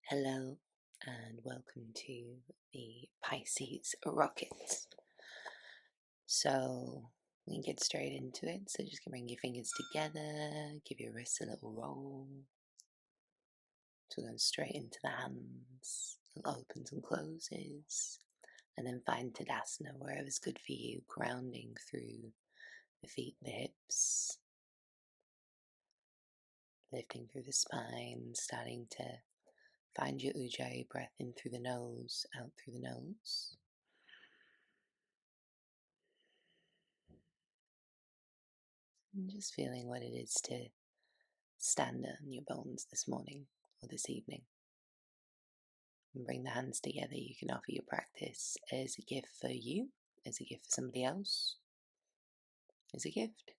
Hello and welcome to the Pisces Rocket. So we can get straight into it. So just bring your fingers together, give your wrists a little roll. So we're going straight into the hands, little opens and closes, and then find Tadasana wherever's good for you, grounding through the feet, the hips, lifting through the spine, starting to find your ujjayi breath in through the nose, out through the nose. And just feeling what it is to stand on your bones this morning or this evening. And bring the hands together. You can offer your practice as a gift for you, as a gift for somebody else, as a gift.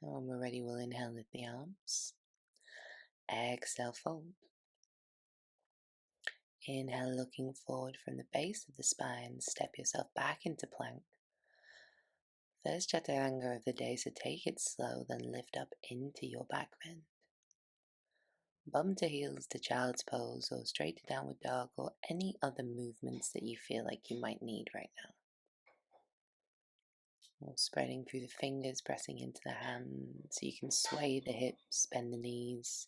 And when we're ready, we'll inhale, lift the arms. Exhale, fold. Inhale, looking forward from the base of the spine. Step yourself back into plank. First chaturanga of the day, so take it slow, then lift up into your back bend. Bum to heels to child's pose or straight to downward dog or any other movements that you feel like you might need right now. Or spreading through the fingers, pressing into the hands. You can sway the hips, bend the knees.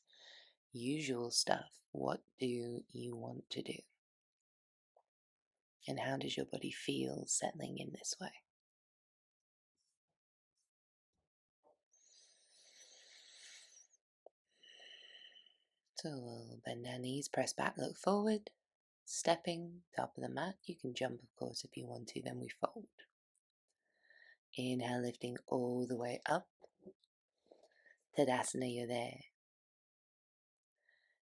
Usual stuff. What do you want to do? And how does your body feel settling in this way? So we'll bend our knees, press back, look forward. Stepping, top of the mat. You can jump, of course, if you want to, then we fold. Inhale, lifting all the way up. Tadasana, you're there.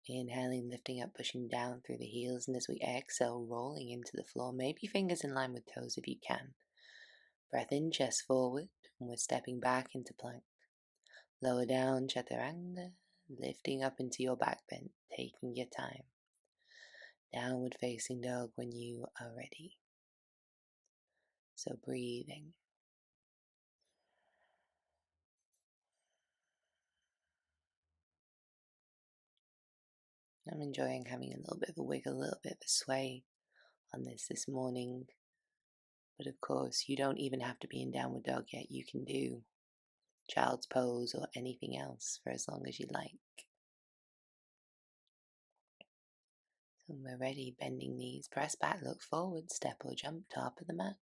Inhaling, lifting up, pushing down through the heels, and as we exhale, rolling into the floor, maybe fingers in line with toes if you can. Breath in, chest forward, and we're stepping back into plank. Lower down, chaturanga, lifting up into your back bend, taking your time. Downward facing dog when you are ready. So breathing. I'm enjoying having a little bit of a wiggle, a little bit of a sway on this morning. But of course, you don't even have to be in downward dog yet. You can do child's pose or anything else for as long as you like. So when we're ready, bending knees, press back, look forward, step or jump, top of the mat.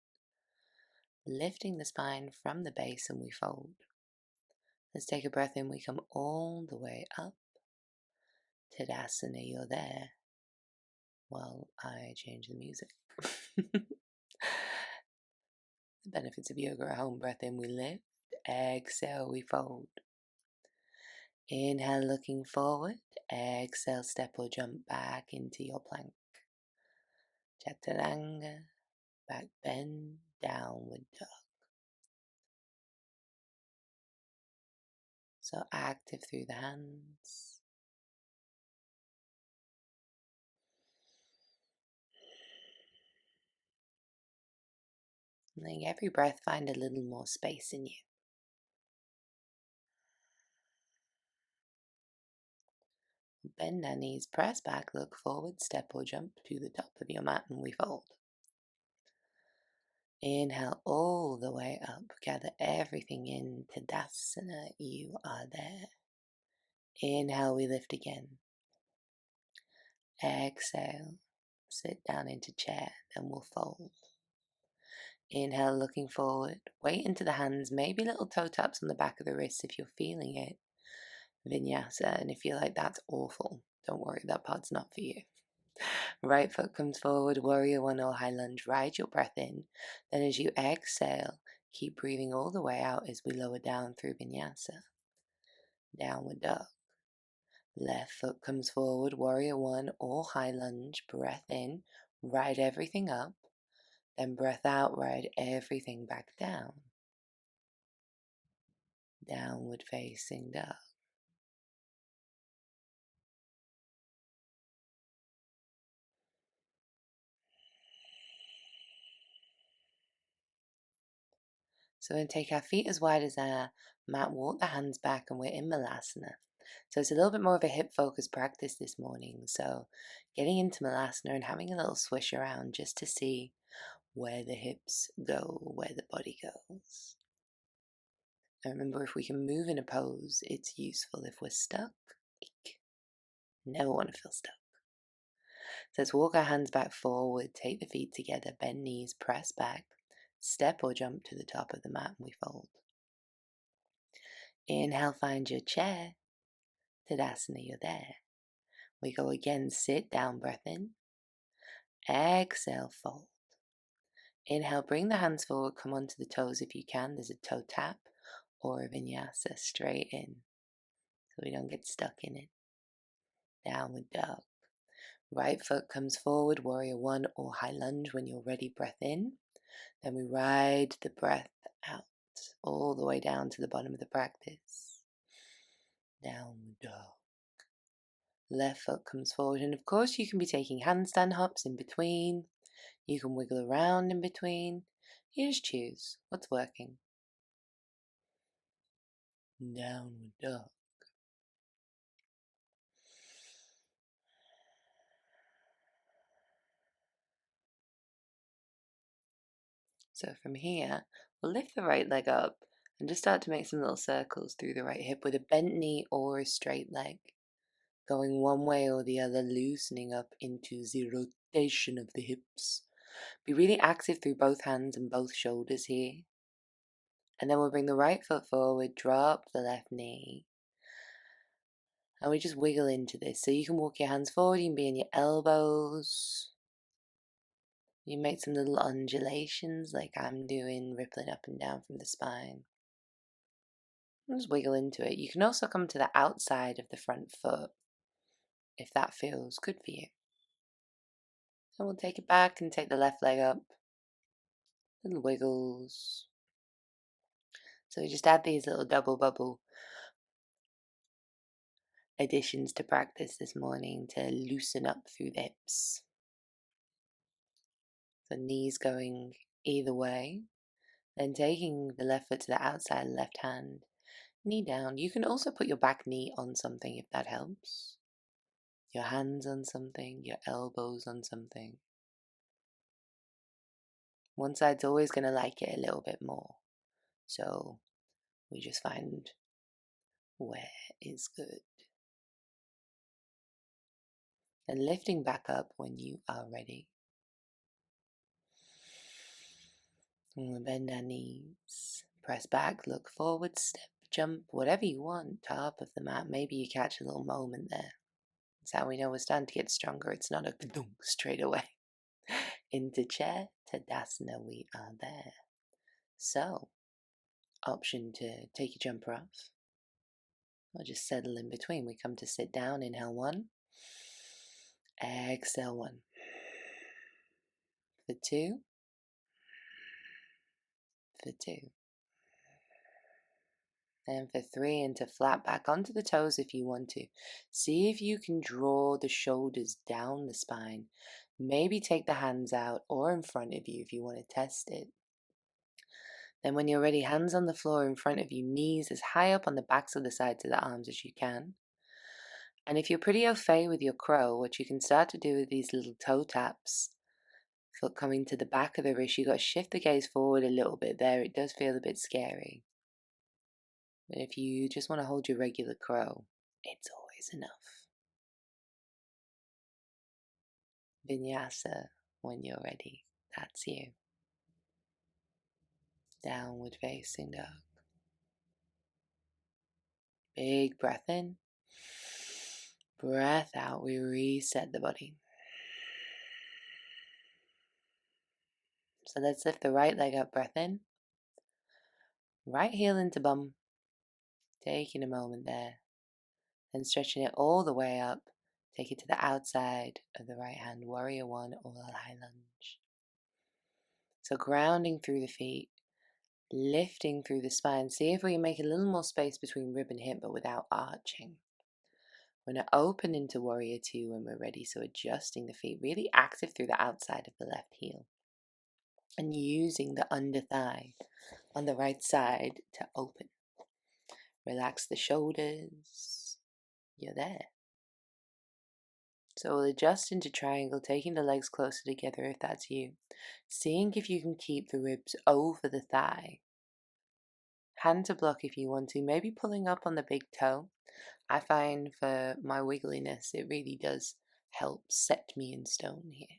Lifting the spine from the base and we fold. Let's take a breath in, we come all the way up. Tadasana, you're there. While I change the music. The benefits of yoga at home. Breath in, we lift. Exhale, we fold. Inhale, looking forward. Exhale, step or jump back into your plank. Chaturanga, back bend, downward dog. So active through the hands. Letting every breath find a little more space in you. Bend our knees, press back, look forward, step or jump to the top of your mat and we fold. Inhale all the way up, gather everything in Tadasana, you are there. Inhale, we lift again. Exhale, sit down into chair, then we'll fold. Inhale, looking forward, weight into the hands, maybe little toe taps on the back of the wrists if you're feeling it. Vinyasa, and if you feel like that's awful, don't worry, that part's not for you. Right foot comes forward, warrior one or high lunge, ride your breath in. Then as you exhale, keep breathing all the way out as we lower down through vinyasa. Downward dog. Left foot comes forward, warrior one or high lunge, breath in, ride everything up. Then breath out, ride everything back down. Downward facing dog. So we're going to take our feet as wide as our mat, walk the hands back, and we're in Malasana. So it's a little bit more of a hip focused practice this morning. So getting into Malasana and having a little swish around just to see where the hips go, where the body goes. And remember, if we can move in a pose, it's useful. If we're stuck, eek, never want to feel stuck. So let's walk our hands back forward, take the feet together, bend knees, press back, step or jump to the top of the mat, and we fold. Inhale, find your chair. Tadasana, you're there. We go again, sit down, breath in. Exhale, fold. Inhale, bring the hands forward, come onto the toes if you can. There's a toe tap or a vinyasa straight in so we don't get stuck in it. Downward dog. Right foot comes forward, warrior one or high lunge when you're ready, breath in. Then we ride the breath out all the way down to the bottom of the practice. Downward dog. Left foot comes forward, and of course you can be taking handstand hops in between. You can wiggle around in between. You just choose what's working. Downward dog. So from here, we'll lift the right leg up and just start to make some little circles through the right hip with a bent knee or a straight leg. Going one way or the other, loosening up into the rotation of the hips. Be really active through both hands and both shoulders here. And then we'll bring the right foot forward, drop the left knee. And we just wiggle into this. So you can walk your hands forward, you can be in your elbows. You make some little undulations like I'm doing, rippling up and down from the spine. And just wiggle into it. You can also come to the outside of the front foot if that feels good for you. And we'll take it back and take the left leg up. Little wiggles. So we just add these little double bubble additions to practice this morning to loosen up through the hips. So knees going either way. Then taking the left foot to the outside, left hand, knee down. You can also put your back knee on something if that helps. Your hands on something, your elbows on something. One side's always going to like it a little bit more. So we just find where is good. And lifting back up when you are ready. And we'll bend our knees. Press back, look forward, step, jump, whatever you want, top of the mat. Maybe you catch a little moment there. That's how we know we're starting to get stronger. It's not a dunk straight away. Into chair, Tadasana, we are there. So, option to take your jumper off. Or just settle in between. We come to sit down, inhale one. Exhale one. For two. For two. And for three, into flat back onto the toes if you want to. See if you can draw the shoulders down the spine. Maybe take the hands out or in front of you if you want to test it. Then when you're ready, hands on the floor in front of you, knees as high up on the backs of the sides of the arms as you can. And if you're pretty au fait with your crow, what you can start to do with these little toe taps, foot coming to the back of the wrist, you've got to shift the gaze forward a little bit there. It does feel a bit scary. But if you just want to hold your regular crow, it's always enough. Vinyasa when you're ready. That's you. Downward facing dog. Big breath in. Breath out. We reset the body. So let's lift the right leg up. Breath in. Right heel into bum. Taking a moment there. Then stretching it all the way up. Take it to the outside of the right hand. Warrior one or high lunge. So grounding through the feet. Lifting through the spine. See if we can make a little more space between rib and hip, but without arching. We're going to open into warrior two when we're ready. So adjusting the feet, really active through the outside of the left heel. And using the under thigh on the right side to open. Relax the shoulders. You're there. So we'll adjust into triangle, taking the legs closer together if that's you. Seeing if you can keep the ribs over the thigh. Hand to block if you want to, maybe pulling up on the big toe. I find for my wiggliness, it really does help set me in stone here.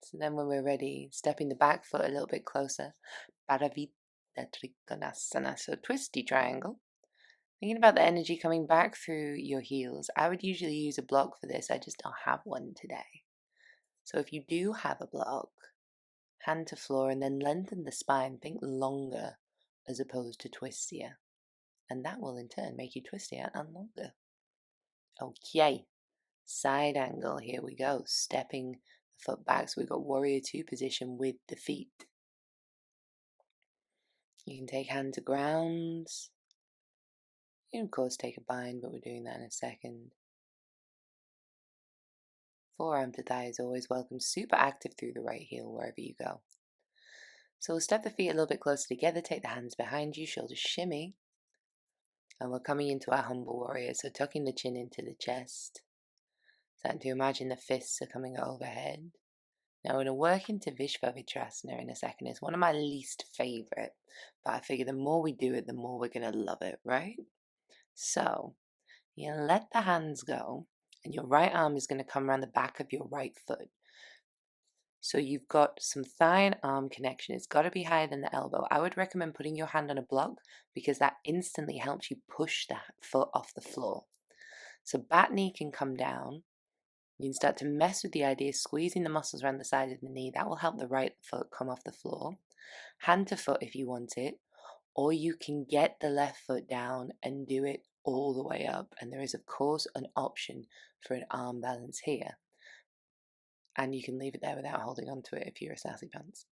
So then when we're ready, stepping the back foot a little bit closer. Paravita Trikonasana, so twisty triangle. Thinking about the energy coming back through your heels. I would usually use a block for this, I just don't have one today. So if you do have a block, hand to floor and then lengthen the spine, think longer as opposed to twistier. And that will in turn make you twistier and longer. Okay, side angle, here we go. Stepping the foot back, so we've got warrior two position with the feet. You can take hand to ground. You can of course take a bind, but we're doing that in a second. Forearm to thigh is always welcome, super active through the right heel wherever you go. So we'll step the feet a little bit closer together, take the hands behind you, shoulders shimmy. And we're coming into our humble warrior, so tucking the chin into the chest. Starting to imagine the fists are coming overhead. Now we're going to work into Vishvavitrasana in a second. It's one of my least favorite, but I figure the more we do it, the more we're going to love it, right? So you let the hands go, and your right arm is going to come around the back of your right foot. So you've got some thigh and arm connection. It's got to be higher than the elbow. I would recommend putting your hand on a block because that instantly helps you push that foot off the floor. So bat knee can come down. You can start to mess with the idea, squeezing the muscles around the side of the knee. That will help the right foot come off the floor. Hand to foot if you want it. Or you can get the left foot down and do it all the way up. And there is, of course, an option for an arm balance here. And you can leave it there without holding on to it if you're a sassy pants.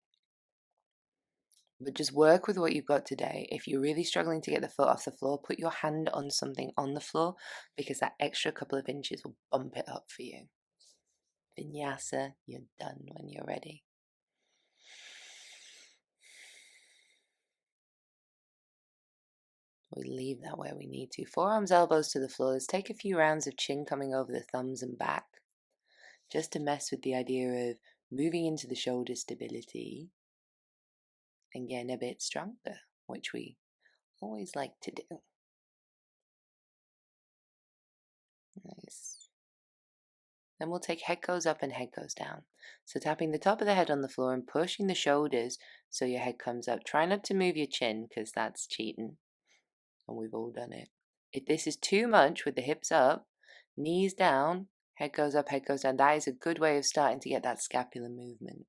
But just work with what you've got today. If you're really struggling to get the foot off the floor, put your hand on something on the floor because that extra couple of inches will bump it up for you. Vinyasa, you're done when you're ready. We leave that where we need to. Forearms, elbows to the floor. Let's take a few rounds of chin coming over the thumbs and back. Just to mess with the idea of moving into the shoulder stability and getting a bit stronger, which we always like to do. Nice. Then we'll take head goes up and head goes down. So tapping the top of the head on the floor and pushing the shoulders so your head comes up. Try not to move your chin because that's cheating. And we've all done it. If this is too much with the hips up, knees down, head goes up, head goes down, that is a good way of starting to get that scapular movement.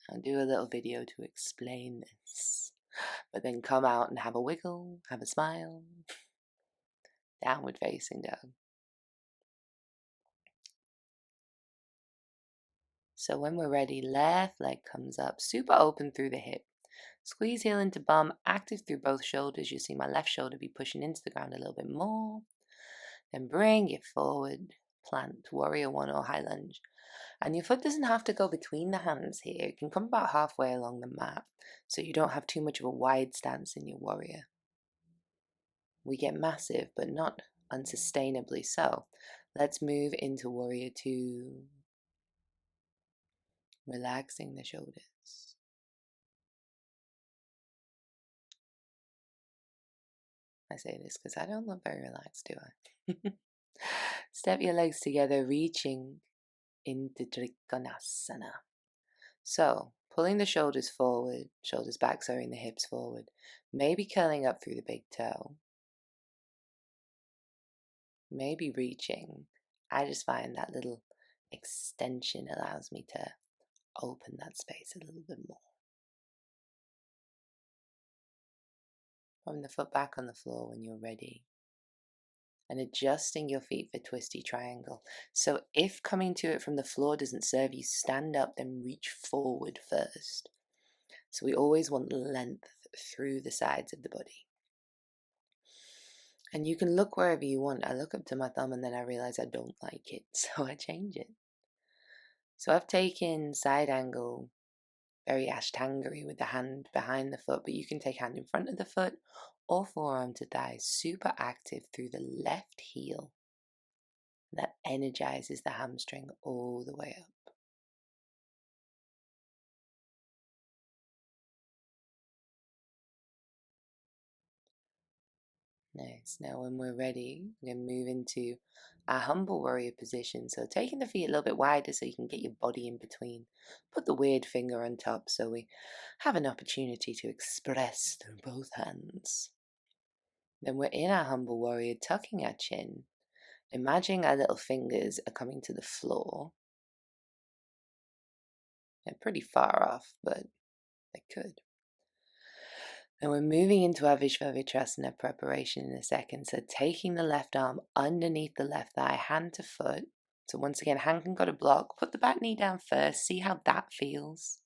I'll do a little video to explain this. But then come out and have a wiggle, have a smile. Downward facing dog. So when we're ready, left leg comes up, super open through the hip. Squeeze heel into bum, active through both shoulders. You'll see my left shoulder be pushing into the ground a little bit more. Then bring it forward, plant, warrior one or high lunge. And your foot doesn't have to go between the hands here. It can come about halfway along the mat, so you don't have too much of a wide stance in your warrior. We get massive, but not unsustainably so. Let's move into warrior two. Relaxing the shoulders. I say this because I don't look very relaxed, do I? Step your legs together, reaching into Trikonasana. So, pulling the shoulders forward, shoulders back, sorry, and the hips forward. Maybe curling up through the big toe. Maybe reaching. I just find that little extension allows me to open that space a little bit more. Putting the foot back on the floor when you're ready. And adjusting your feet for twisty triangle. So if coming to it from the floor doesn't serve you, stand up, then reach forward first. So we always want length through the sides of the body. And you can look wherever you want. I look up to my thumb and then I realize I don't like it, so I change it. So I've taken side angle very Ashtangari with the hand behind the foot, but you can take hand in front of the foot or forearm to thigh, super active through the left heel. That energizes the hamstring all the way up. Nice. Now when we're ready, we're going to move into our humble warrior position. So taking the feet a little bit wider so you can get your body in between. Put the weird finger on top so we have an opportunity to express through both hands. Then we're in our humble warrior, tucking our chin. Imagining our little fingers are coming to the floor. They're pretty far off, but they could. And we're moving into our Vishvavitrasana preparation in a second. So taking the left arm underneath the left thigh, hand to foot. So once again, hand can go to block. Put the back knee down first. See how that feels.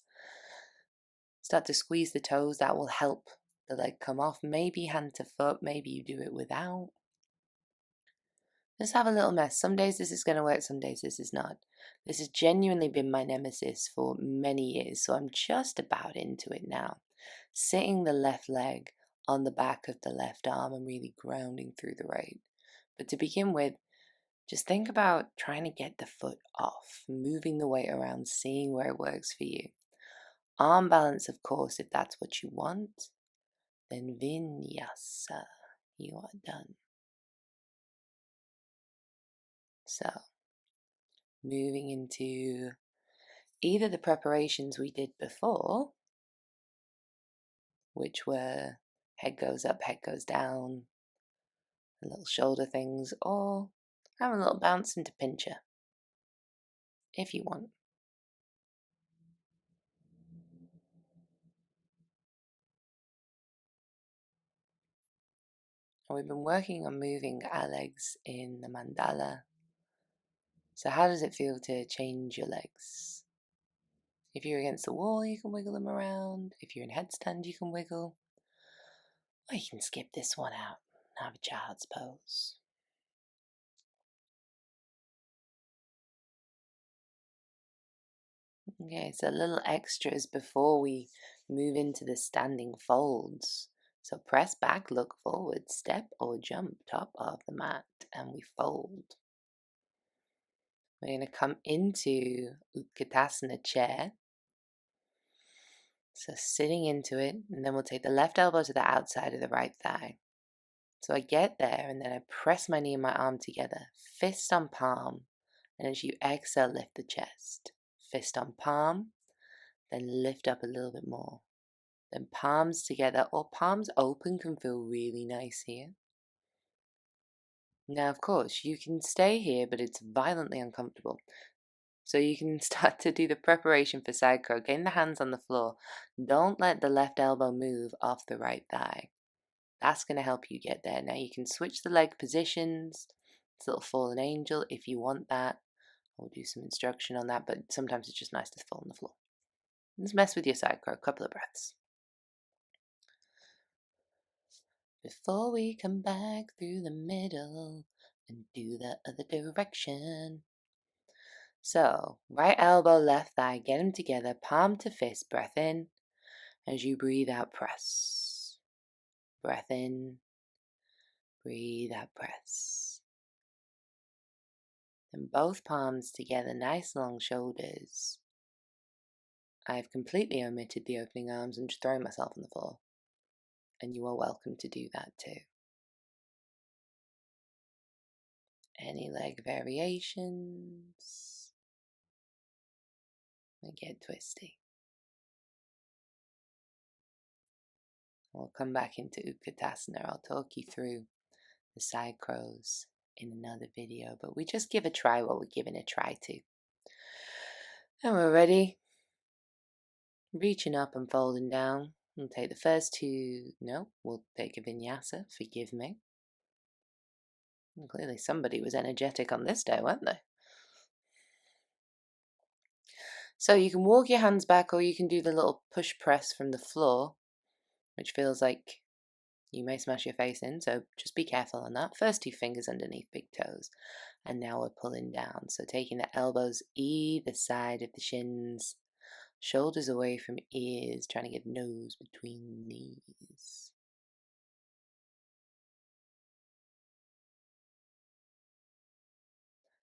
Start to squeeze the toes. That will help the leg come off. Maybe hand to foot. Maybe you do it without. Just have a little mess. Some days this is going to work. Some days this is not. This has genuinely been my nemesis for many years. So I'm just about into it now. Sitting the left leg on the back of the left arm and really grounding through the right. But to begin with, just think about trying to get the foot off, moving the weight around, seeing where it works for you. Arm balance, of course, if that's what you want. Then vinyasa, you are done. So, moving into either the preparations we did before, which were head goes up, head goes down, little shoulder things, or have a little bounce into pincher, if you want. And we've been working on moving our legs in the mandala. So how does it feel to change your legs? If you're against the wall, you can wiggle them around. If you're in headstand, you can wiggle. Or you can skip this one out and have a child's pose. Okay, so little extras before we move into the standing folds. So press back, look forward, step or jump top of the mat, and we fold. We're going to come into Utkatasana chair. So sitting into it, and then we'll take the left elbow to the outside of the right thigh. So I get there, and then I press my knee and my arm together, fist on palm, and as you exhale, lift the chest. Fist on palm, then lift up a little bit more. Then palms together or palms open can feel really nice here. Now, of course, you can stay here, but it's violently uncomfortable. So you can start to do the preparation for side crow, getting the hands on the floor. Don't let the left elbow move off the right thigh. That's going to help you get there. Now you can switch the leg positions. It's a little fallen angel if you want that. We'll do some instruction on that, but sometimes it's just nice to fall on the floor. Let's mess with your side crow. Couple of breaths. Before we come back through the middle and do the other direction. So, right elbow, left thigh, get them together, palm to fist, breath in. As you breathe out, press. Breath in, breathe out, press. And both palms together, nice long shoulders. I've completely omitted the opening arms and just throwing myself on the floor. And you are welcome to do that too. Any leg variations? And get twisty. We'll come back into Utkatasana. I'll talk you through the side crows in another video, but we just give a try what we're giving a try to. And we're ready. Reaching up and folding down. We'll take the first two. No, we'll take a vinyasa. Forgive me. And clearly somebody was energetic on this day, weren't they? So you can walk your hands back, or you can do the little push press from the floor, which feels like you may smash your face in, so just be careful on that. First two fingers underneath big toes. And now we're pulling down. So taking the elbows either side of the shins, Shoulders away from ears, trying to get nose between knees.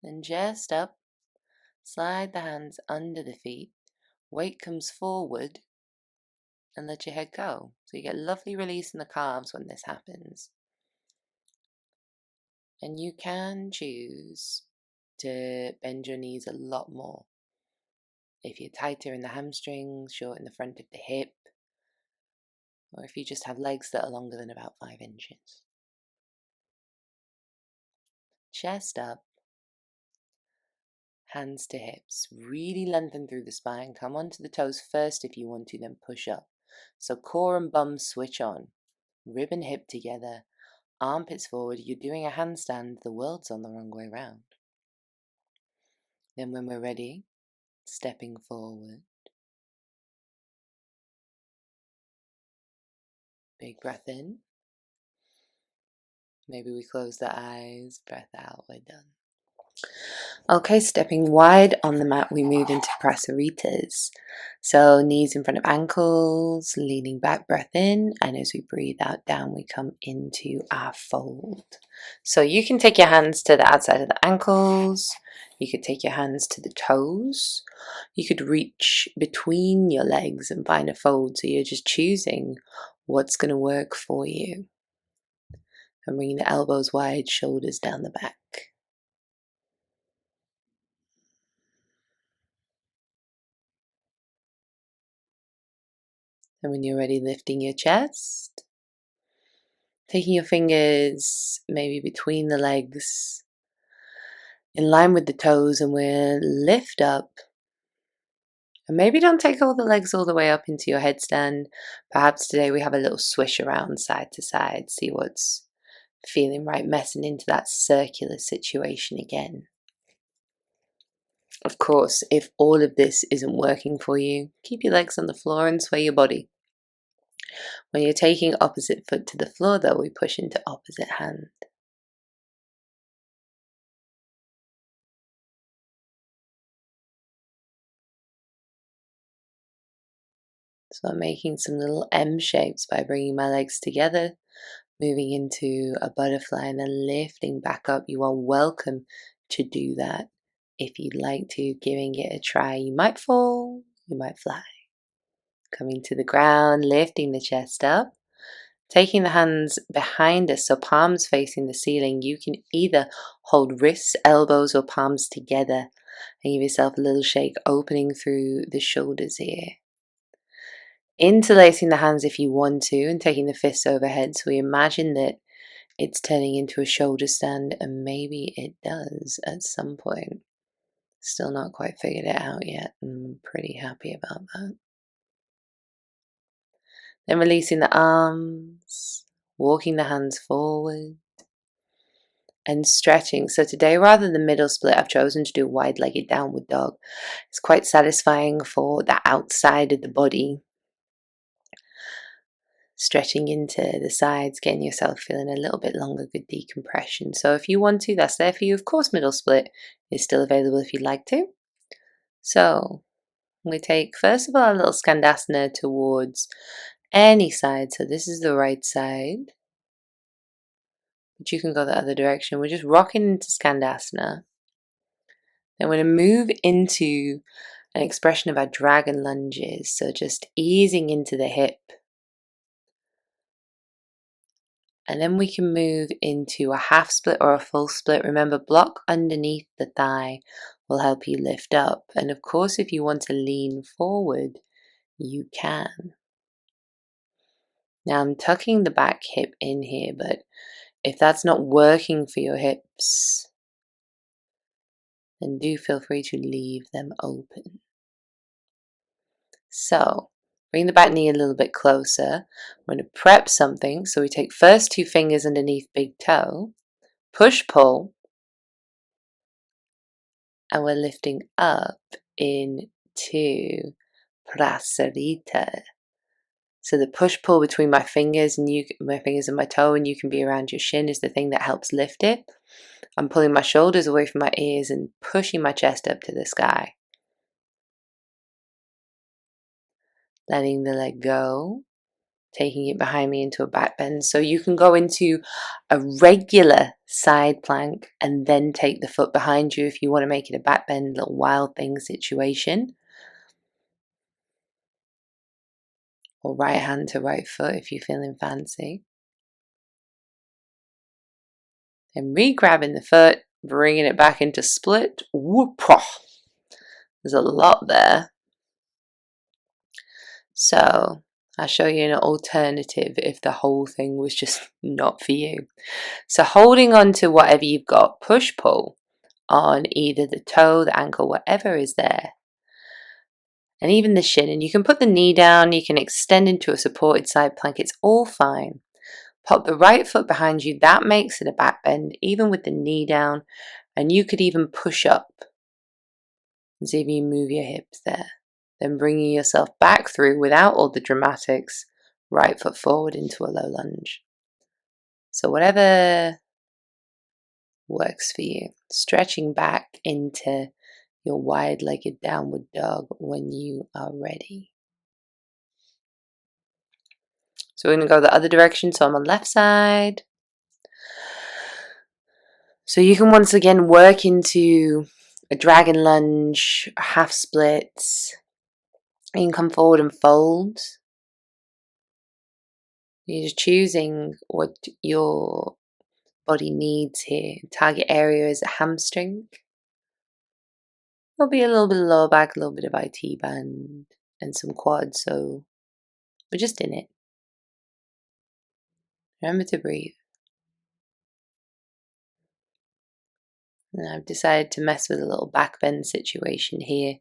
Then chest up, slide the hands under the feet, weight comes forward, and let your head go. So you get lovely release in the calves when this happens. And you can choose to bend your knees a lot more. If you're tighter in the hamstrings, short in the front of the hip, or if you just have legs that are longer than about 5 inches. Chest up, hands to hips. Really lengthen through the spine. Come onto the toes first if you want to, then push up. So core and bum switch on. Rib and hip together. Armpits forward. You're doing a handstand. The world's on the wrong way round. Then when we're ready, stepping forward. Big breath in. Maybe we close the eyes. Breath out. We're done. Okay, stepping wide on the mat, we move into prasaritas. So knees in front of ankles, leaning back, breath in, and as we breathe out, down, we come into our fold. So you can take your hands to the outside of the ankles, you could take your hands to the toes, you could reach between your legs and find a fold, so you're just choosing what's going to work for you. And bringing the elbows wide, shoulders down the back. And when you're ready, lifting your chest, taking your fingers maybe between the legs, in line with the toes, and we'll lift up. And maybe don't take all the legs all the way up into your headstand. Perhaps today we have a little swish around side to side, see what's feeling right, messing into that circular situation again. Of course, if all of this isn't working for you, keep your legs on the floor and sway your body. When you're taking opposite foot to the floor, though, we push into opposite hand. So I'm making some little M shapes by bringing my legs together, moving into a butterfly and then lifting back up. You are welcome to do that if you'd like to, giving it a try. You might fall, you might fly. Coming to the ground, lifting the chest up, taking the hands behind us, so palms facing the ceiling. You can either hold wrists, elbows, or palms together and give yourself a little shake, opening through the shoulders here. Interlacing the hands if you want to and taking the fists overhead, so we imagine that it's turning into a shoulder stand, and maybe it does at some point. Still not quite figured it out yet. I'm pretty happy about that. Then releasing the arms, walking the hands forward and stretching. So today, rather than middle split, I've chosen to do a wide-legged downward dog. It's quite satisfying for the outside of the body. Stretching into the sides, getting yourself feeling a little bit longer, good decompression. So if you want to, that's there for you. Of course, middle split is still available if you'd like to. So we take, first of all, a little skandasana towards any side. So this is the right side, but you can go the other direction. We're just rocking into skandasana. Then we're going to move into an expression of our dragon lunges. So just easing into the hip. And then we can move into a half split or a full split. Remember, block underneath the thigh will help you lift up. And of course, if you want to lean forward, you can. Now I'm tucking the back hip in here, but if that's not working for your hips, then do feel free to leave them open. So bring the back knee a little bit closer. I'm going to prep something. So we take first 2 fingers underneath big toe, push, pull, and we're lifting up into prasarita. So the push-pull between my fingers and my fingers and my toe, and you can be around your shin, is the thing that helps lift it. I'm pulling my shoulders away from my ears and pushing my chest up to the sky. letting the leg go, taking it behind me into a back bend. So you can go into a regular side plank and then take the foot behind you if you want to make it a back bend, little wild thing situation. Or right hand to right foot if you're feeling fancy. And re-grabbing the foot, bringing it back into split. Whoop! There's a lot there. So I'll show you an alternative if the whole thing was just not for you. So holding on to whatever you've got, push-pull on either the toe, the ankle, whatever is there. And even the shin. And you can put the knee down, you can extend into a supported side plank, it's all fine. Pop the right foot behind you, that makes it a back bend, even with the knee down. And you could even push up and see if you move your hips there. Then bringing yourself back through without all the dramatics, right foot forward into a low lunge. So whatever works for you. Stretching back into your wide-legged downward dog when you are ready. So we're going to go the other direction, so I'm on left side. So you can once again work into a dragon lunge, a half splits. You can come forward and fold. You're just choosing what your body needs here. Target area is a hamstring. There'll be a little bit of lower back, a little bit of IT band, and some quads, so we're just in it. Remember to breathe. And I've decided to mess with a little back bend situation here.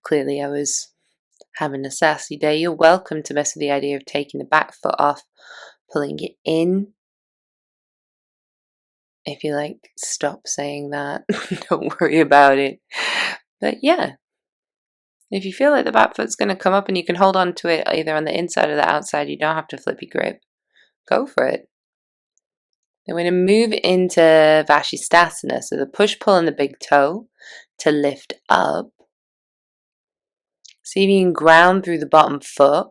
Clearly I was having a sassy day. You're welcome to mess with the idea of taking the back foot off, pulling it in. If you like, stop saying that. Don't worry about it. But yeah, if you feel like the back foot's going to come up and you can hold on to it either on the inside or the outside, you don't have to flippy grip. Go for it. Then we're going to move into Vashisthasana, so the push-pull on the big toe to lift up. See if you can ground through the bottom foot.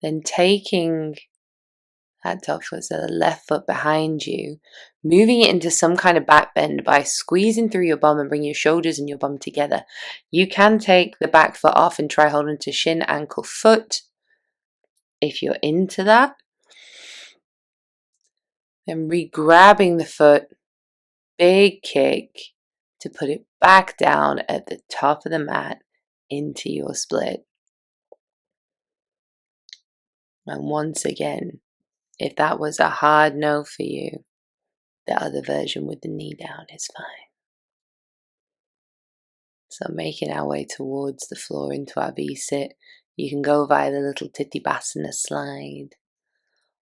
Then taking that top foot, so the left foot behind you, moving it into some kind of back bend by squeezing through your bum and bring your shoulders and your bum together. You can take the back foot off and try holding to shin, ankle, foot if you're into that. Then re-grabbing the foot, big kick to put it back down at the top of the mat into your split. And once again, if that was a hard no for you, the other version with the knee down is fine. So making our way towards the floor into our V-sit, you can go via the little Titibhasana slide,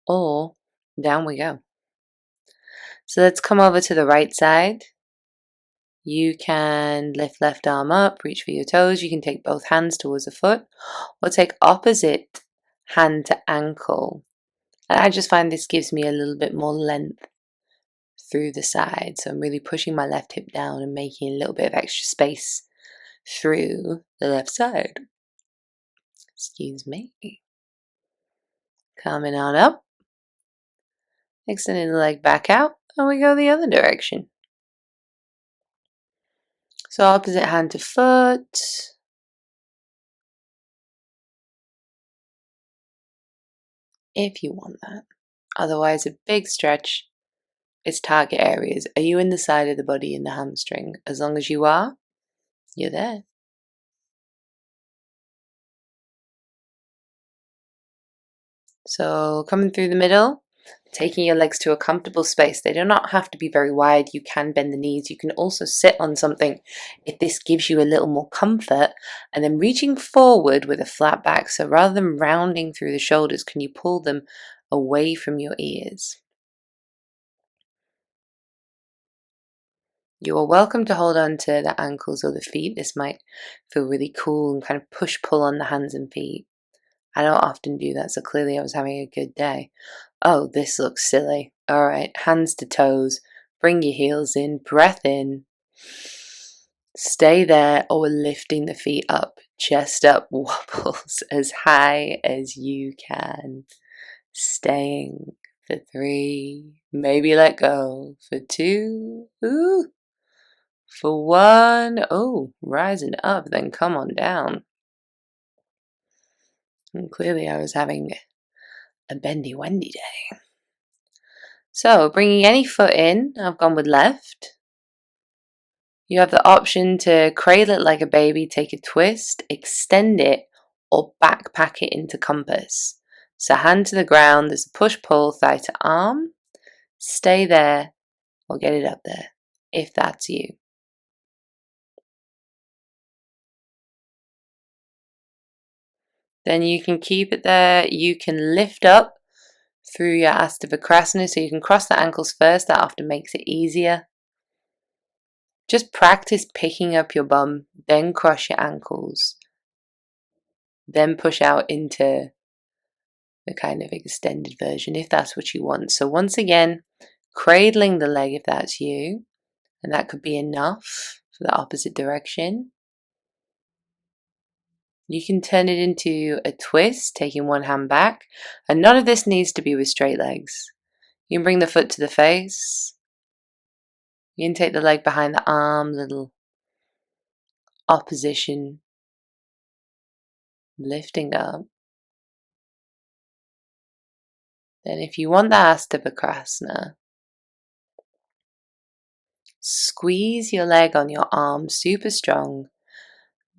or down we go. So let's come over to the right side. You can lift left arm up, reach for your toes. You can take both hands towards the foot, or take opposite hand to ankle. And I just find this gives me a little bit more length through the side. So I'm really pushing my left hip down and making a little bit of extra space through the left side. Excuse me. Coming on up. Extending the leg back out. And we go the other direction. So opposite hand to foot. If you want that. Otherwise, a big stretch is target areas. Are you in the side of the body in the hamstring? As long as you are, you're there. So coming through the middle, taking your legs to a comfortable space. They do not have to be very wide. You can bend the knees. You can also sit on something if this gives you a little more comfort. And then reaching forward with a flat back. So rather than rounding through the shoulders, can you pull them away from your ears? You are welcome to hold on to the ankles or the feet. This might feel really cool and kind of push-pull on the hands and feet. I don't often do that, so clearly I was having a good day. Oh, this looks silly. All right, hands to toes. Bring your heels in. Breath in. Stay there, or we're lifting the feet up, chest up, wobbles as high as you can. Staying for 3, maybe let go for 2, ooh, for 1, oh, rising up, then come on down. And clearly I was having a bendy wendy day. So bringing any foot in, I've gone with left. You have the option to cradle it like a baby, take a twist, extend it, or backpack it into compass. So hand to the ground, there's a push-pull, thigh to arm. Stay there or get it up there, if that's you. Then you can keep it there. You can lift up through your Ashtavakrasana, so you can cross the ankles first. That often makes it easier. Just practice picking up your bum, then cross your ankles, then push out into the kind of extended version if that's what you want. So once again, cradling the leg if that's you, and that could be enough for the opposite direction. You can turn it into a twist, taking one hand back, and none of this needs to be with straight legs. You can bring the foot to the face. You can take the leg behind the arm, little opposition, lifting up. Then if you want the Ashtavakrasana, squeeze your leg on your arm super strong.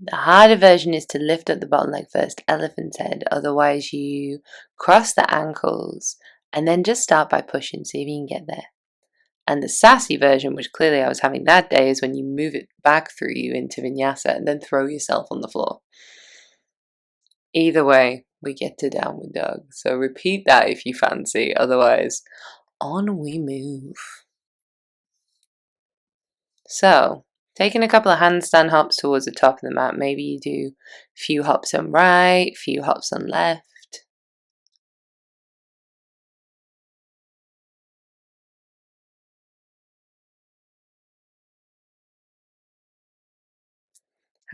The harder version is to lift up the bottom leg first, elephant's head. Otherwise you cross the ankles and then just start by pushing, see if you can get there. And the sassy version, which clearly I was having that day, is when you move it back through you into vinyasa and then throw yourself on the floor. Either way, we get to downward dog. So repeat that if you fancy. Otherwise, on we move. So, taking a couple of handstand hops towards the top of the mat. Maybe you do a few hops on right, few hops on left.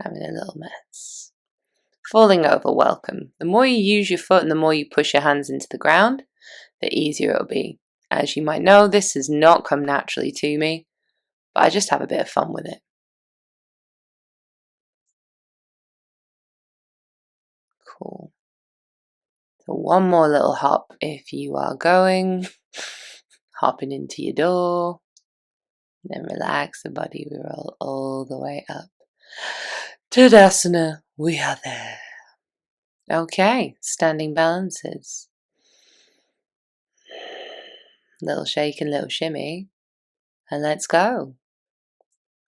Having a little mess. Falling over, welcome. The more you use your foot and the more you push your hands into the ground, the easier it'll be. As you might know, this has not come naturally to me, but I just have a bit of fun with it. Cool. So one more little hop if you are going, hopping into your door, then relax the body, we roll all the way up. Tadasana, we are there. Okay, standing balances. Little shake and little shimmy, and let's go.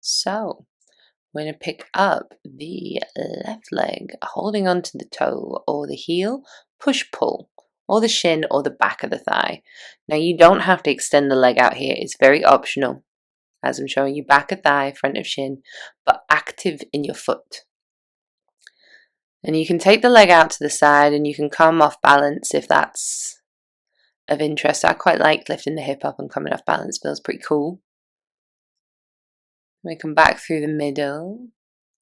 So, we're going to pick up the left leg, holding onto the toe or the heel, push-pull, or the shin or the back of the thigh. Now you don't have to extend the leg out here, it's very optional, as I'm showing you back of thigh, front of shin, but active in your foot. And you can take the leg out to the side and you can come off balance if that's of interest. I quite like lifting the hip up and coming off balance, feels pretty cool. We come back through the middle.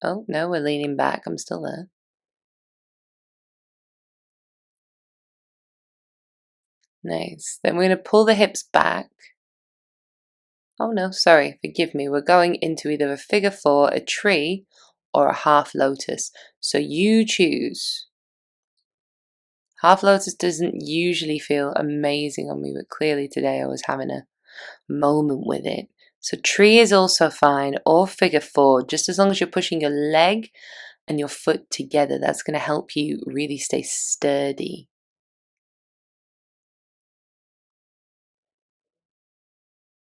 Oh, no, we're leaning back. I'm still there. Nice. Then we're going to pull the hips back. Oh, no, sorry. Forgive me. We're going into either a figure 4, a tree, or a half lotus. So you choose. Half lotus doesn't usually feel amazing on me, but clearly today I was having a moment with it. So tree is also fine, or figure 4, just as long as you're pushing your leg and your foot together. That's going to help you really stay sturdy.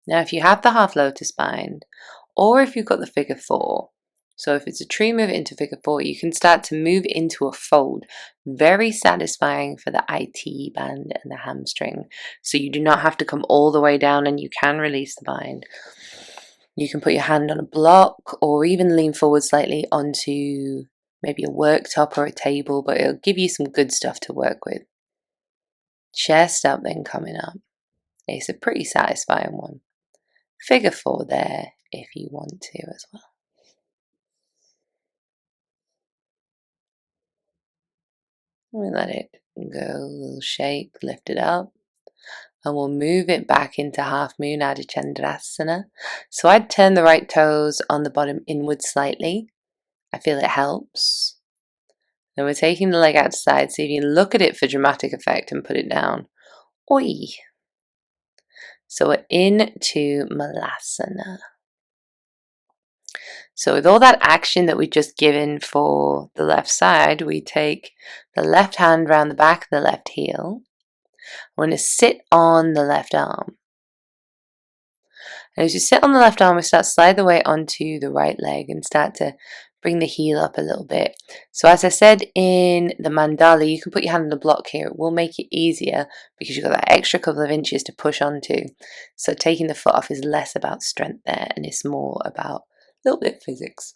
Now if you have the half lotus bind, or if you've got the figure 4, so if it's a tree, move it into figure 4, you can start to move into a fold. Very satisfying for the IT band and the hamstring. So you do not have to come all the way down and you can release the bind. You can put your hand on a block or even lean forward slightly onto maybe a worktop or a table, but it'll give you some good stuff to work with. Chest up, then coming up. It's a pretty satisfying one. Figure 4 there if you want to as well. We let it go, a little shake, lift it up. And we'll move it back into half moon Ardha Chandrasana. So I'd turn the right toes on the bottom inward slightly. I feel it helps. Then we're taking the leg outside, so if you look at it for dramatic effect and put it down. Oi! So we're into Malasana. So with all that action that we've just given for the left side, we take the left hand round the back of the left heel. We're going to sit on the left arm. And as you sit on the left arm, we start to slide the weight onto the right leg and start to bring the heel up a little bit. So as I said in the mandala, you can put your hand on the block here. It will make it easier because you've got that extra couple of inches to push onto. So taking the foot off is less about strength there and it's more about a little bit of physics.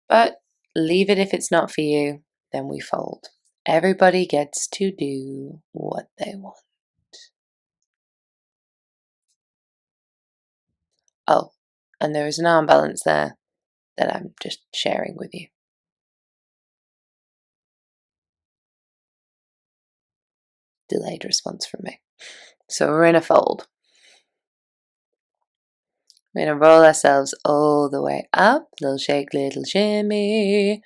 But leave it if it's not for you, then we fold. Everybody gets to do what they want. Oh, and there is an arm balance there that I'm just sharing with you. Delayed response from me. So we're in a fold. We're going to roll ourselves all the way up. Little shake, little shimmy.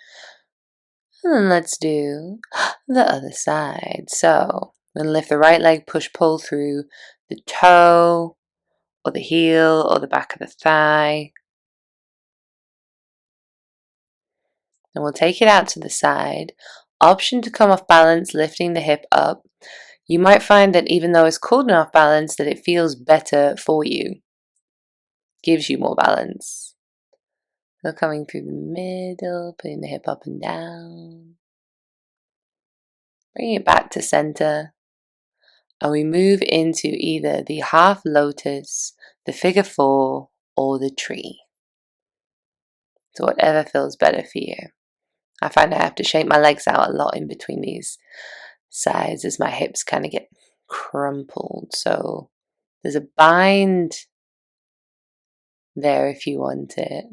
And then let's do the other side. So I'm going to lift the right leg, push, pull through the toe or the heel or the back of the thigh. And we'll take it out to the side. Option to come off balance, lifting the hip up. You might find that even though it's called an off balance, that it feels better for you. Gives you more balance. So coming through the middle, putting the hip up and down. Bring it back to center. And we move into either the half lotus, the figure four, or the tree. So whatever feels better for you. I find I have to shake my legs out a lot in between these sides as my hips kind of get crumpled. So there's a bind there if you want it.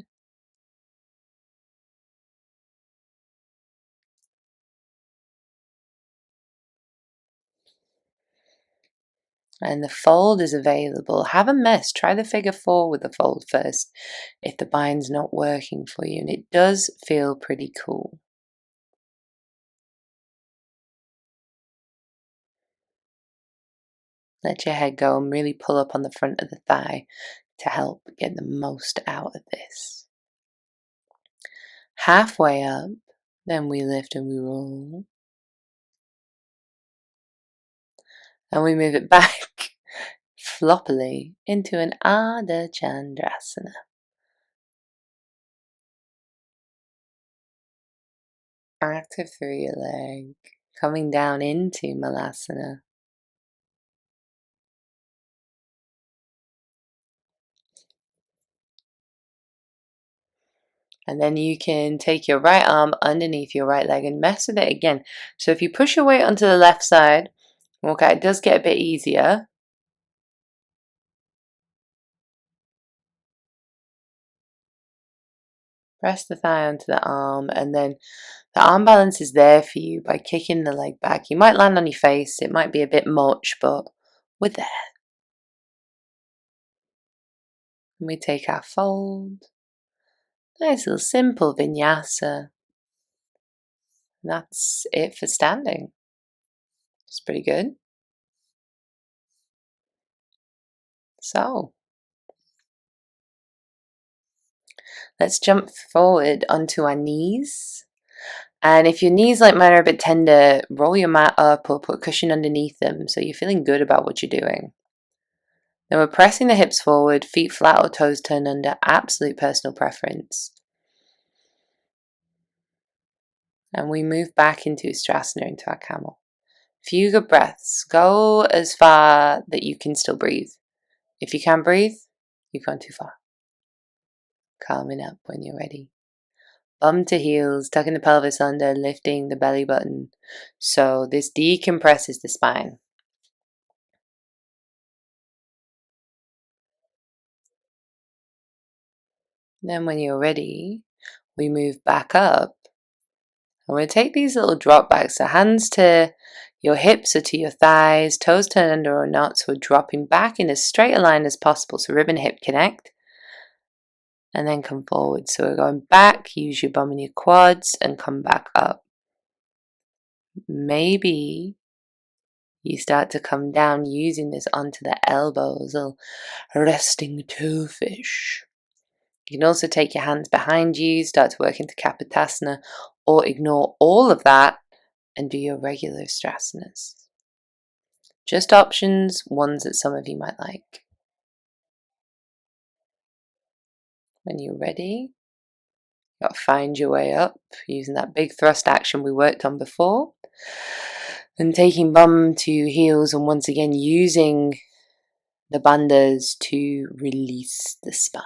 And the fold is available. Have a mess. Try the figure four with the fold first if the bind's not working for you. And it does feel pretty cool. Let your head go and really pull up on the front of the thigh to help get the most out of this. Halfway up, then we lift and we roll. And we move it back floppily into an Ardha Chandrasana. Active through your leg, coming down into Malasana. And then you can take your right arm underneath your right leg and mess with it again. So if you push your weight onto the left side, okay, it does get a bit easier. Press the thigh onto the arm, and then the arm balance is there for you by kicking the leg back. You might land on your face, it might be a bit much, but we're there. And we take our fold. Nice little simple vinyasa. And that's it for standing. It's pretty good. So, let's jump forward onto our knees. And if your knees like mine are a bit tender, roll your mat up or put a cushion underneath them so you're feeling good about what you're doing. Then we're pressing the hips forward, feet flat or toes turned under, absolute personal preference. And we move back into Ustrasana, into our camel. Few good breaths. Go as far that you can still breathe. If you can't breathe, you've gone too far. Calming up when you're ready. Bum to heels, tucking the pelvis under, lifting the belly button. So this decompresses the spine. Then when you're ready, we move back up I'm going to take these little drop backs, so hands to your hips or to your thighs, toes turned under or not, so we're dropping back in as straight a line as possible, so rib and hip connect, and then come forward. So we're going back, use your bum and your quads, and come back up. Maybe you start to come down using this onto the elbows, a little resting toe fish. You can also take your hands behind you, start to work into Kapotasana, or ignore all of that and do your regular strasanas. Just options, ones that some of you might like. When you're ready, you've got to find your way up using that big thrust action we worked on before. And taking bum to heels, and once again using the bandhas to release the spine.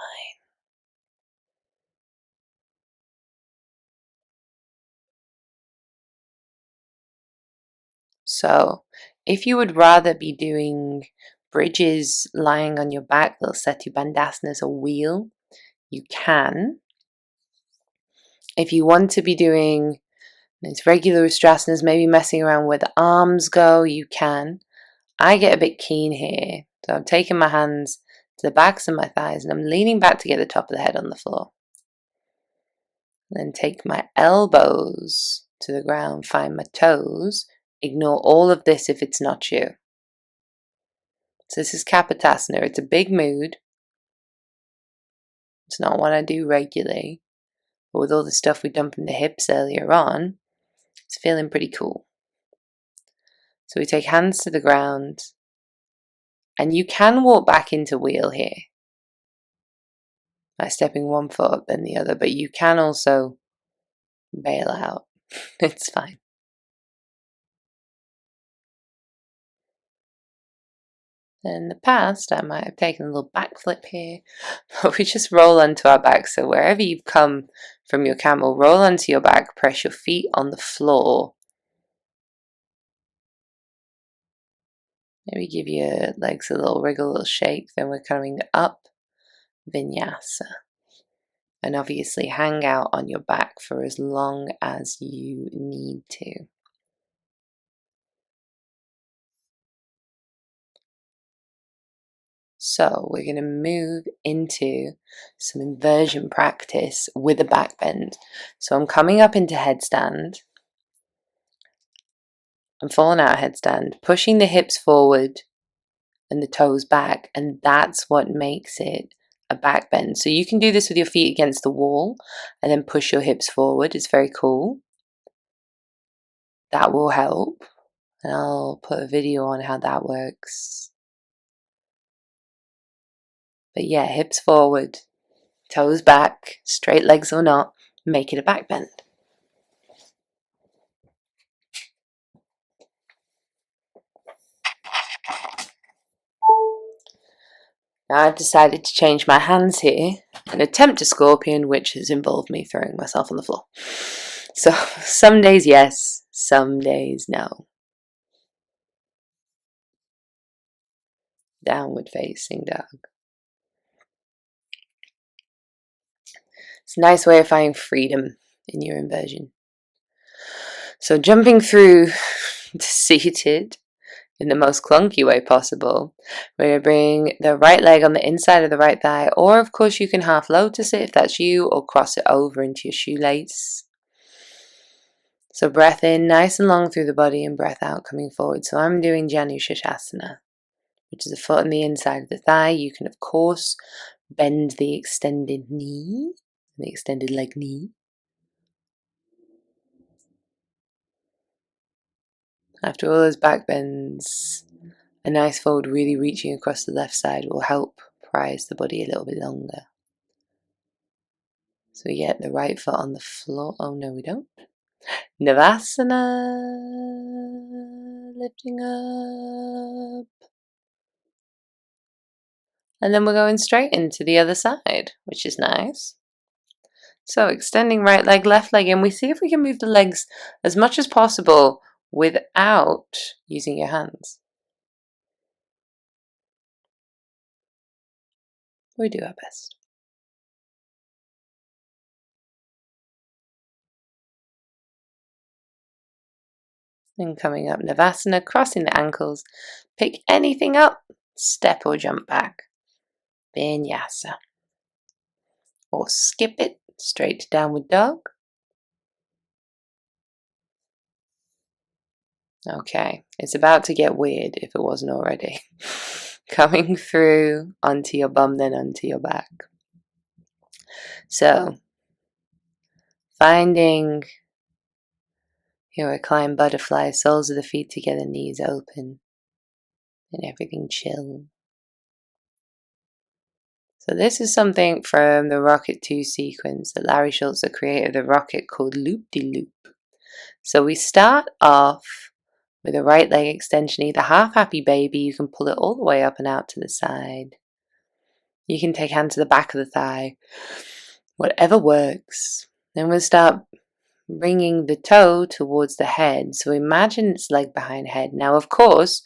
So, if you would rather be doing bridges lying on your back, little Setu Bandhasana as a wheel, you can. If you want to be doing these regular Ustrasanas, maybe messing around where the arms go, you can. I get a bit keen here, so I'm taking my hands to the backs of my thighs and I'm leaning back to get the top of the head on the floor. Then take my elbows to the ground, find my toes. Ignore all of this if it's not you. So this is Kapotasana. It's a big mood. It's not what I do regularly. But with all the stuff we done from the hips earlier on, it's feeling pretty cool. So we take hands to the ground. And you can walk back into wheel here. By stepping one foot up then the other. But you can also bail out. It's fine. In the past, I might have taken a little backflip here, but we just roll onto our back. So wherever you've come from your camel, roll onto your back, press your feet on the floor. Maybe give your legs a little wriggle, a little shake. Then we're coming up, vinyasa. And obviously hang out on your back for as long as you need to. So we're going to move into some inversion practice with a back bend. So I'm coming up into headstand. I'm falling out of headstand, pushing the hips forward and the toes back, and that's what makes it a back bend. So you can do this with your feet against the wall and then push your hips forward. It's very cool. That will help. And I'll put a video on how that works. But yeah, hips forward, toes back, straight legs or not, make it a back bend. Now I've decided to change my hands here and attempt a scorpion, which has involved me throwing myself on the floor. So some days yes, some days no. Downward facing dog. It's a nice way of finding freedom in your inversion. So jumping through to seated in the most clunky way possible, we're going to bring the right leg on the inside of the right thigh, or of course you can half lotus it if that's you, or cross it over into your shoelace. So breath in nice and long through the body and breath out coming forward. So I'm doing Janu Shasana, which is a foot on the inside of the thigh. You can of course bend the extended knee, the extended leg knee. After all those back bends, a nice fold really reaching across the left side will help prise the body a little bit longer. So we get the right foot on the floor. Oh no, we don't. Navasana, lifting up. And then we're going straight into the other side, which is nice. So extending right leg, left leg in. We see if we can move the legs as much as possible without using your hands. We do our best. And coming up Navasana, crossing the ankles. Pick anything up, step or jump back. Vinyasa. Or skip it, straight to downward dog. Okay, it's about to get weird if it wasn't already. Coming through onto your bum, then onto your back. So, finding your reclined butterfly, soles of the feet together, knees open, and everything chill. So this is something from the Rocket 2 sequence that Larry Schultz, the creator of the rocket, called Loop-de-Loop. So we start off with a right leg extension, either half happy baby, you can pull it all the way up and out to the side. You can take hand to the back of the thigh, whatever works. Then we'll start bringing the toe towards the head. So imagine it's leg behind head. Now, of course,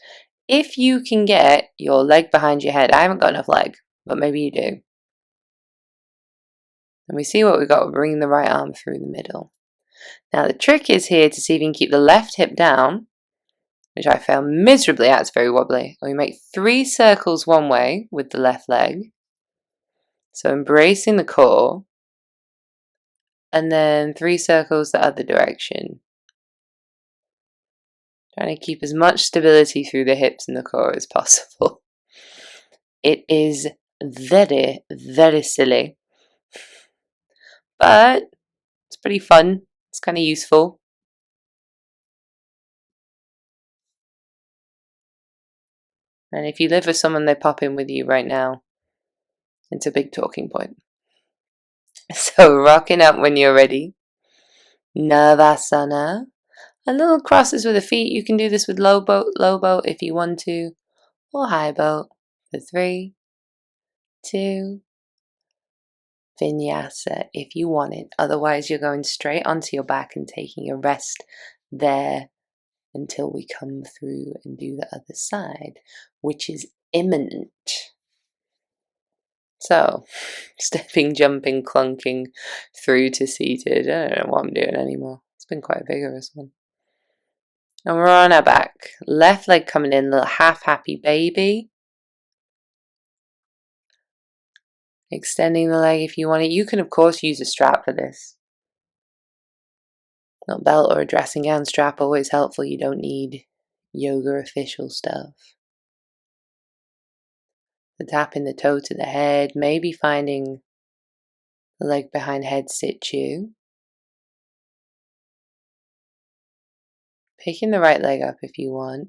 if you can get your leg behind your head, I haven't got enough leg, but maybe you do. And we see what we've got. We're bringing the right arm through the middle. Now, the trick is here to see if you can keep the left hip down, which I fail miserably at. It's very wobbly. And we make 3 circles one way with the left leg. So embracing the core. And then 3 circles the other direction. Trying to keep as much stability through the hips and the core as possible. It is very, very silly. But it's pretty fun. It's kind of useful. And if you live with someone, they pop in with you right now. It's a big talking point. So rocking up when you're ready. Navasana. A little crosses with the feet. You can do this with low boat if you want to. Or high boat. For 3, 2, Vinyasa if you want it. Otherwise you're going straight onto your back and taking a rest there until we come through and do the other side, which is imminent. So, stepping, jumping, clunking through to seated. I don't know what I'm doing anymore. It's been quite a vigorous one. And we're on our back. Left leg coming in, little half happy baby. Extending the leg if you want it. You can, of course, use a strap for this. A belt or a dressing gown strap, always helpful. You don't need yoga official stuff. So tapping the toe to the head, maybe finding the leg behind head situ. Picking the right leg up if you want.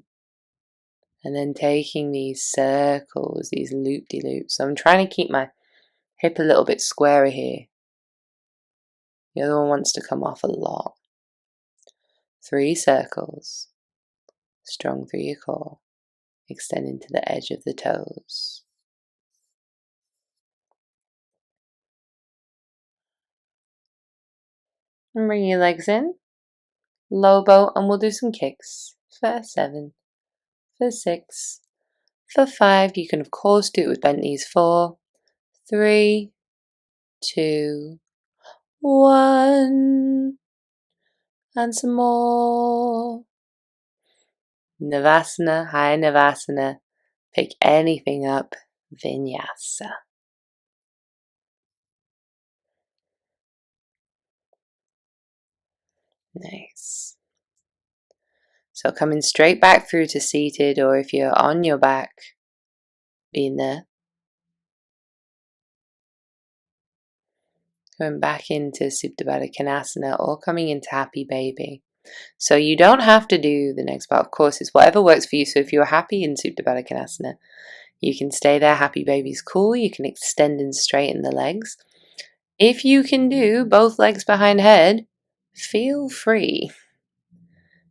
And then taking these circles, these loop-de-loops. So I'm trying to keep my hip a little bit squarer here. The other one wants to come off a lot. 3 circles. Strong through your core. Extending to the edge of the toes. And bring your legs in. Low boat, and we'll do some kicks. For 7. For 6. For 5. You can of course do it with bent knees. 4, 3, 2, 1. And some more. Navasana, high Navasana. Pick anything up. Vinyasa. Nice. So coming straight back through to seated, or if you're on your back, being there. Going back into Supta Baddha Konasana, or coming into Happy Baby. So you don't have to do the next part, of course, it's whatever works for you. So if you're happy in Supta Baddha Konasana, you can stay there. Happy Baby's cool. You can extend and straighten the legs. If you can do both legs behind head, feel free.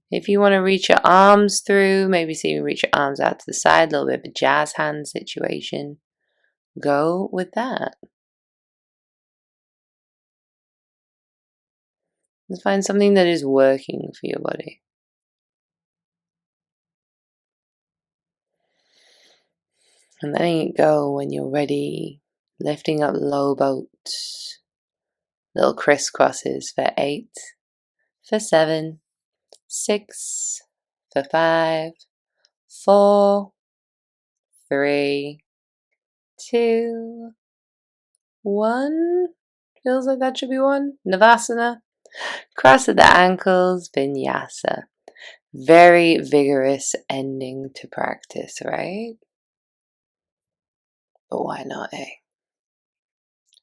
If you want to reach your arms through, maybe see you reach your arms out to the side, a little bit of a jazz hand situation, go with that. Let's find something that is working for your body. And letting it go when you're ready. Lifting up low boat. Little crisscrosses for 8, for 7, 6, for 5, 4, 3, 2, 1. Feels like that should be 1. Navasana. Cross at the ankles, vinyasa. Very vigorous ending to practice, right? But why not, eh?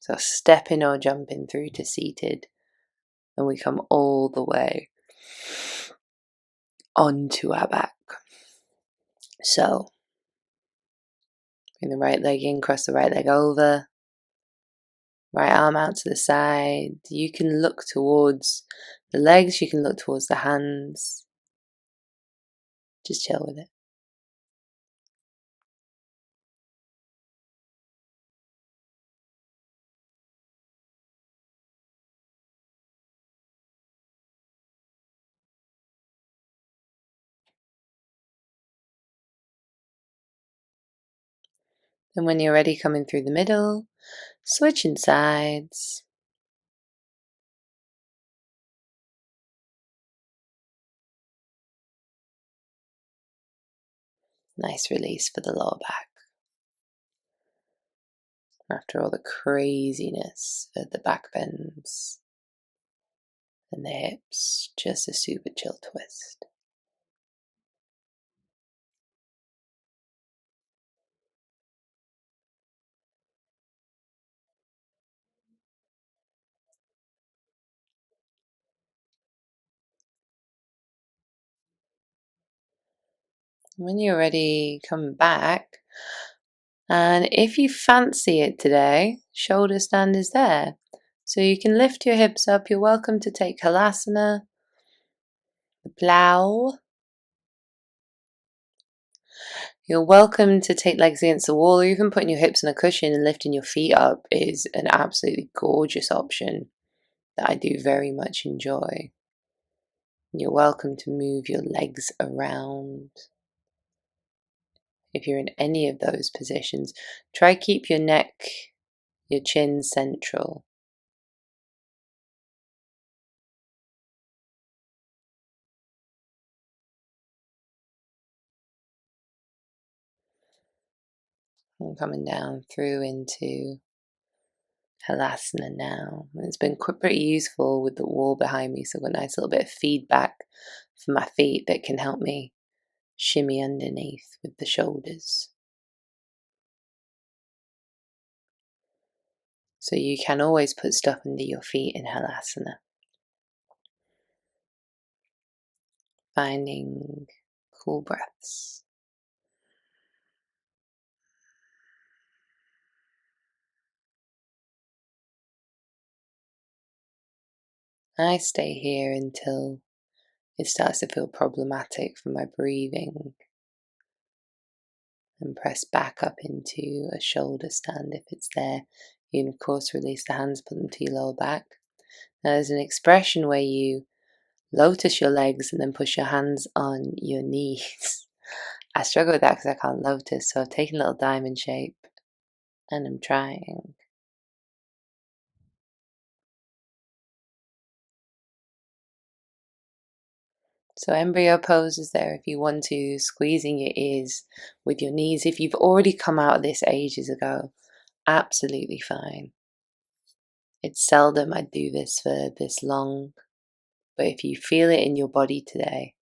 So stepping or jumping through to seated, and we come all the way onto our back. So bring the right leg in, cross the right leg over, right arm out to the side. You can look towards the legs, you can look towards the hands. Just chill with it. And when you're ready, coming through the middle, switching sides. Nice release for the lower back. After all the craziness of the back bends and the hips, just a super chill twist. When you're ready, come back. And if you fancy it today, shoulder stand is there. So you can lift your hips up. You're welcome to take Halasana, the plow. You're welcome to take legs against the wall, or even putting your hips on a cushion and lifting your feet up is an absolutely gorgeous option that I do very much enjoy. You're welcome to move your legs around. If you're in any of those positions, try keep your neck, your chin central. And coming down through into Halasana now. It's been pretty useful with the wall behind me, so I've got a nice little bit of feedback for my feet that can help me shimmy underneath with the shoulders. So you can always put stuff under your feet in Halasana. Finding cool breaths. I stay here until it starts to feel problematic for my breathing, and press back up into a shoulder stand if it's there. You can of course release the hands, put them to your lower back. Now there's an expression where you lotus your legs and then push your hands on your knees. I struggle with that because I can't lotus, so I've taken a little diamond shape and I'm trying. So embryo pose is there if you want to, squeezing your ears with your knees. If you've already come out of this ages ago, absolutely fine. It's seldom I do this for this long, but if you feel it in your body today,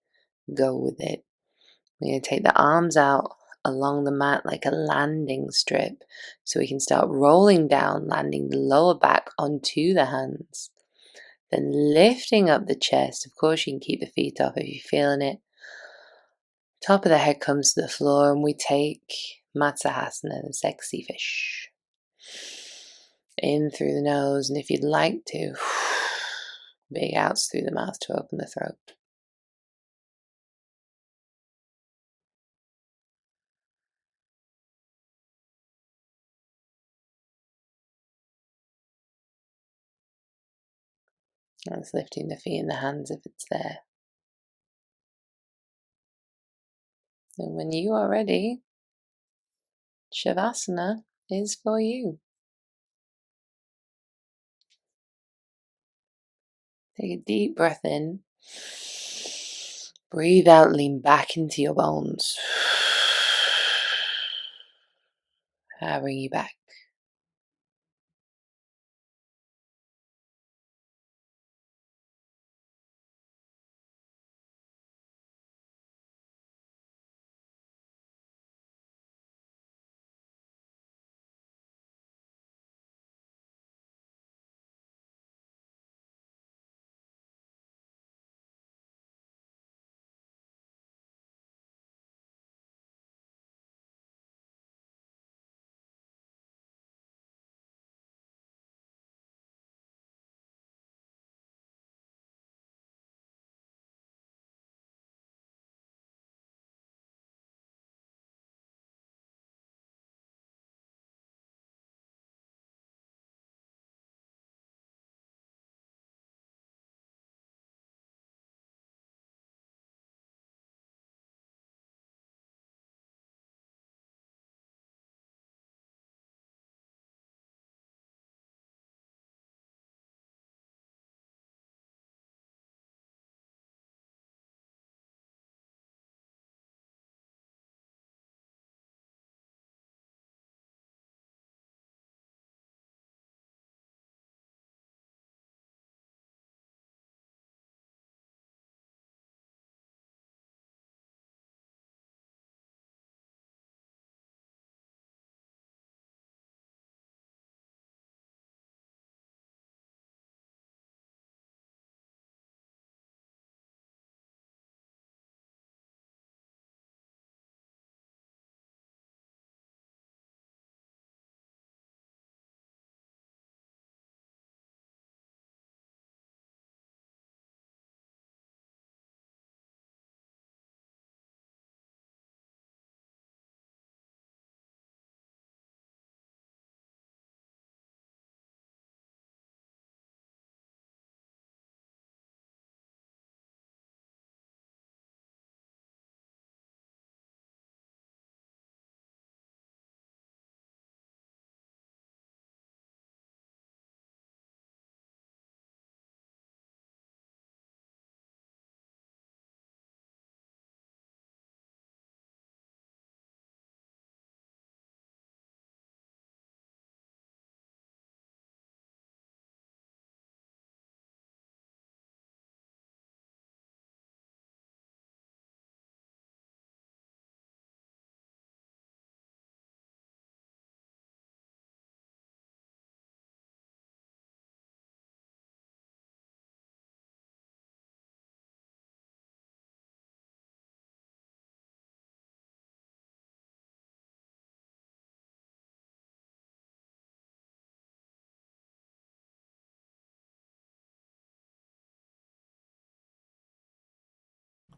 go with it. We're going to take the arms out along the mat like a landing strip so we can start rolling down, landing the lower back onto the hands. Then lifting up the chest. Of course, you can keep the feet up if you're feeling it. Top of the head comes to the floor and we take Matsahasana, the sexy fish. In through the nose, and if you'd like to, big outs through the mouth to open the throat. That's lifting the feet and the hands if it's there. And when you are ready, Shavasana is for you. Take a deep breath in. Breathe out, lean back into your bones. I'll bring you back.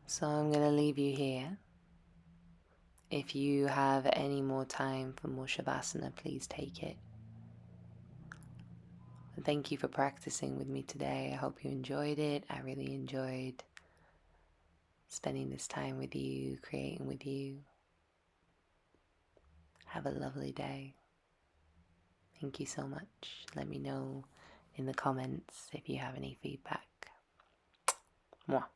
So I'm going to leave you here. If you have any more time for more Shavasana, please take it. And thank you for practicing with me today. I hope you enjoyed it. I really enjoyed spending this time with you, creating with you. Have a lovely day. Thank you so much. Let me know in the comments if you have any feedback. Mwah.